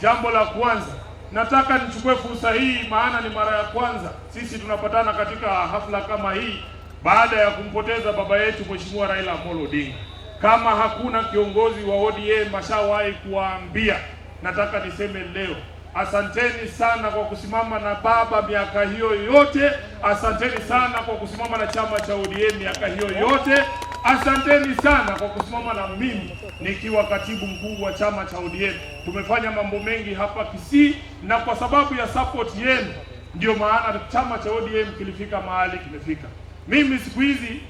Jambo la kwanza, nataka nichukue fursa hii, maana ni mara ya kwanza sisi tunapatana katika hafla kama hii baada ya kumpoteza baba yetu Mheshimiwa Raila Amolo Odinga. Kama hakuna kiongozi wa ODM ashawahi kuwaambia, nataka niseme leo, asanteni sana kwa kusimama na baba miaka hiyo yote. Asanteni sana kwa kusimama na chama cha ODM miaka hiyo yote. Asanteni sana kwa kusimama na mimi nikiwa katibu mkuu wa chama cha ODM. Tumefanya mambo mengi hapa Kisii, na kwa sababu ya support yenu ndio maana chama cha ODM kilifika mahali kimefika. Mimi siku hizi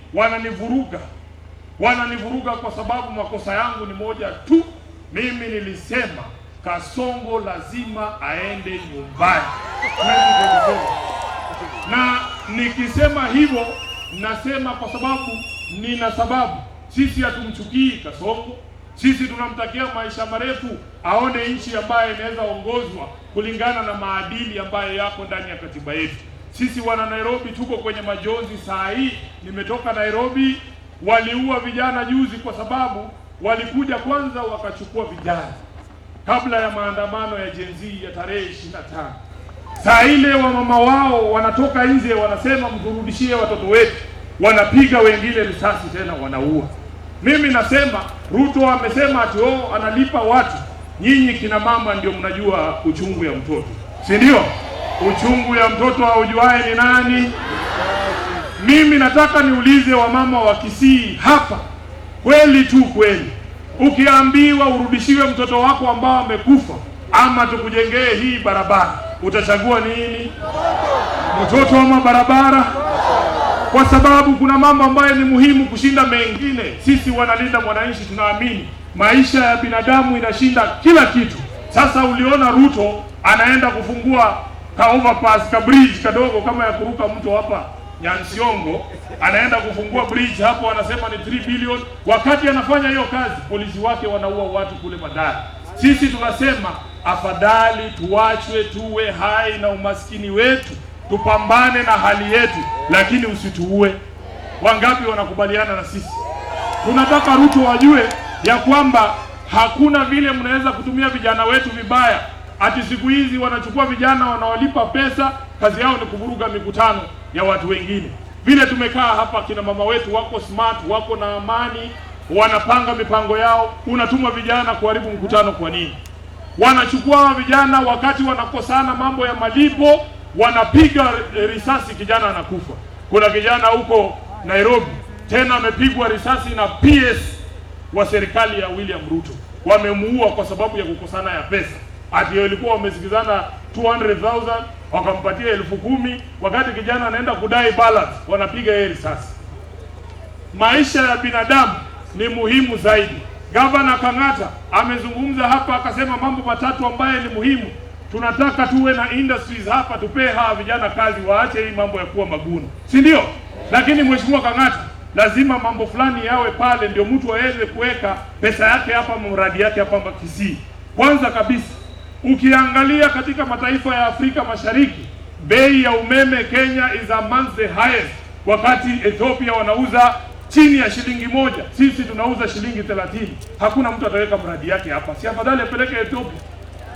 wananivuruga kwa sababu makosa yangu ni moja tu. Mimi nilisema Kasongo lazima aende nyumbani. Na nikisema hivyo nasema kwa sababu nina sababu. Sisi hatumchukii Kasongo. Sisi tunamtakia maisha marefu, aone nchi ambayo inaweza ongozwa kulingana na maadili ambayo yako ndani ya katiba yetu. Sisi wana Nairobi tuko kwenye majonzi saa hii. Nimetoka Nairobi, waliua vijana juzi kwa sababu walikuja kwanza wakachukua vijana kabla ya maandamano ya Gen Z ya tarehe 25. Saa ile wamama wao wanatoka nje wanasema mturudishie watoto wetu, wanapiga wengine risasi tena wanaua. Mimi nasema Ruto amesema ati analipa watu. Nyinyi kina mama ndio mnajua uchungu ya mtoto, si ndio? Uchungu ya mtoto haujuae ni nani? Mimi nataka niulize wamama wa Kisii hapa, kweli tu kweli, ukiambiwa urudishiwe mtoto wako ambao amekufa ama tukujengee hii barabara, utachagua nini? Mtoto ama barabara? Kwa sababu kuna mambo ambayo ni muhimu kushinda mengine. Sisi wanalinda mwananchi tunaamini maisha ya binadamu inashinda kila kitu. Sasa uliona Ruto anaenda kufungua ka overpass, ka bridge kadogo kama ya kuruka mto hapa Nyansiongo, anaenda kufungua bridge hapo, anasema ni 3 billion. Wakati anafanya hiyo kazi, polisi wake wanaua watu kule Madari. Sisi tunasema afadhali tuachwe tuwe hai na umaskini wetu, tupambane na hali yetu, lakini usituue. Wangapi wanakubaliana na sisi? Tunataka Ruto wajue ya kwamba hakuna vile mnaweza kutumia vijana wetu vibaya. Ati siku hizi wanachukua vijana wanaolipa pesa, kazi yao ni kuvuruga mikutano ya watu wengine. Vile tumekaa hapa, kina mama wetu wako smart, wako na amani, wanapanga mipango yao. Unatuma vijana kuharibu mkutano kwa nini? Wanachukua vijana wakati wanakosana mambo ya malipo, wanapiga risasi, kijana anakufa. Kuna kijana huko Nairobi tena amepigwa risasi na PS wa serikali ya William Ruto. Wamemuua kwa sababu ya kukosana ya pesa. Ati walikuwa wamesikizana 200,000 wakampatia 10,000, wakati kijana anaenda kudai balance wanapiga yeye risasi. Maisha ya binadamu ni muhimu zaidi. Gavana Kang'ata amezungumza hapa akasema mambo matatu ambayo ni muhimu. Tunataka tuwe na industries hapa, tupee hawa vijana kazi, waache hii mambo ya kuwa maguno, si ndio? Lakini Mheshimiwa Kang'ata, lazima mambo fulani yawe pale ndio mtu aweze kuweka pesa yake hapa, mradi yake hapa Kisii. Kwanza kabisa, ukiangalia katika mataifa ya Afrika Mashariki, bei ya umeme Kenya is amongst the highest, wakati Ethiopia wanauza chini ya shilingi moja, sisi tunauza shilingi 30. Hakuna mtu ataweka mradi yake hapa, si afadhali apeleke Ethiopia?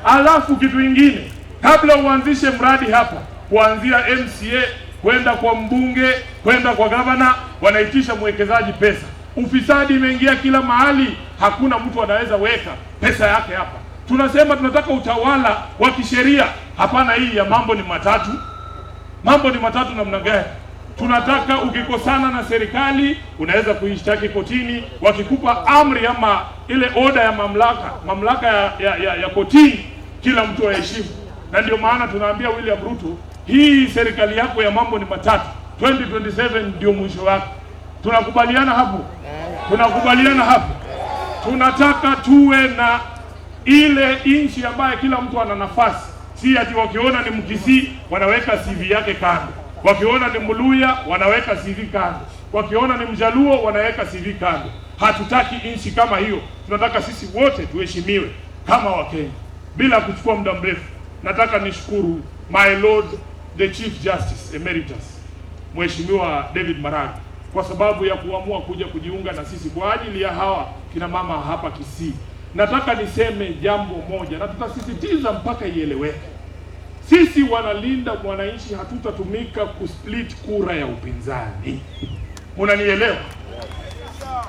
Alafu kitu kingine, kabla uanzishe mradi hapa, kuanzia MCA kwenda kwa mbunge kwenda kwa gavana, wanaitisha mwekezaji pesa. Ufisadi imeingia kila mahali, hakuna mtu anaweza weka pesa yake hapa. Tunasema tunataka utawala wa kisheria, hapana hii ya mambo ni matatu. Mambo ni matatu namna gani? Tunataka ukikosana na serikali unaweza kuishtaki kotini, wakikupa amri ama ile order ya mamlaka ya kotini, kila mtu aheshimu. Na ndio maana tunaambia William Ruto, hii serikali yako ya mambo ni matatu, 2027 ndio mwisho wako. Tunakubaliana hapo? Tunakubaliana hapo? Tunataka tuwe na ile nchi ambayo kila mtu ana nafasi, si ati wakiona ni Mkisii wanaweka CV yake kando, wakiona ni Mluya wanaweka CV kando, wakiona ni Mjaluo wanaweka CV kando. Hatutaki nchi kama hiyo. Tunataka sisi wote tuheshimiwe kama Wakenya. Bila kuchukua muda mrefu, nataka nishukuru my lord the Chief Justice Emeritus Mheshimiwa David Maraga kwa sababu ya kuamua kuja kujiunga na sisi kwa ajili ya hawa kina mama hapa Kisii. nataka niseme jambo moja na tutasisitiza mpaka ieleweke. Sisi wanalinda mwananchi hatutatumika kusplit kura ya upinzani. Unanielewa?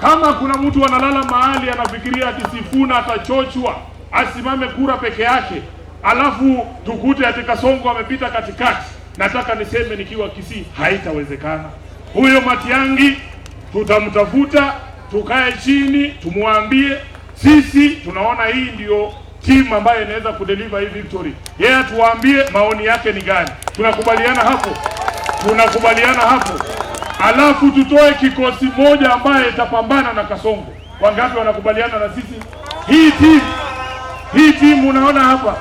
Kama kuna mtu analala mahali anafikiria ati Sifuna atachochwa asimame kura peke yake, alafu tukute ati Kasongo amepita katikati, nataka niseme nikiwa Kisii, haitawezekana. Huyo Matiang'i tutamtafuta, tukae chini, tumwambie sisi tunaona hii ndio timu ambayo inaweza kudeliver hii victory. Yeye atuambie maoni yake ni gani. Tunakubaliana hapo? Tunakubaliana hapo. Alafu tutoe kikosi moja ambaye itapambana na Kasongo. Wangapi wanakubaliana na sisi? Hii timu unaona hapa,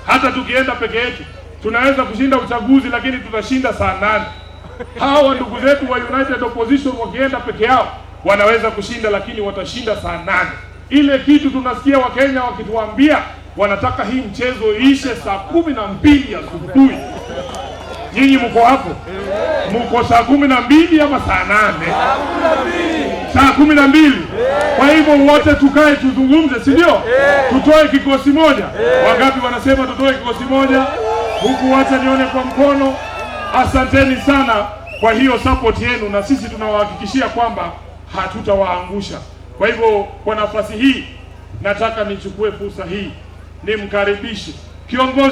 hata tukienda peke yetu tunaweza kushinda uchaguzi, lakini tutashinda saa 8. Hawa ndugu zetu wa United Opposition wakienda peke yao wanaweza kushinda, lakini watashinda saa 8. Ile kitu tunasikia Wakenya wakituambia wanataka hii mchezo iishe saa 12 asubuhi. Nyinyi mko hapo? Mko saa 12 ama saa 8? Saa 12. Kwa hivyo wote tukae tuzungumze, si ndio? Tutoe kikosi moja. Wangapi wanasema tutoe kikosi moja? Huku wacha nione kwa mkono. Asanteni sana kwa hiyo support yenu, na sisi tunawahakikishia kwamba hatutawaangusha. Kwa hivyo kwa nafasi hii nataka nichukue fursa hii nimkaribishe kiongozi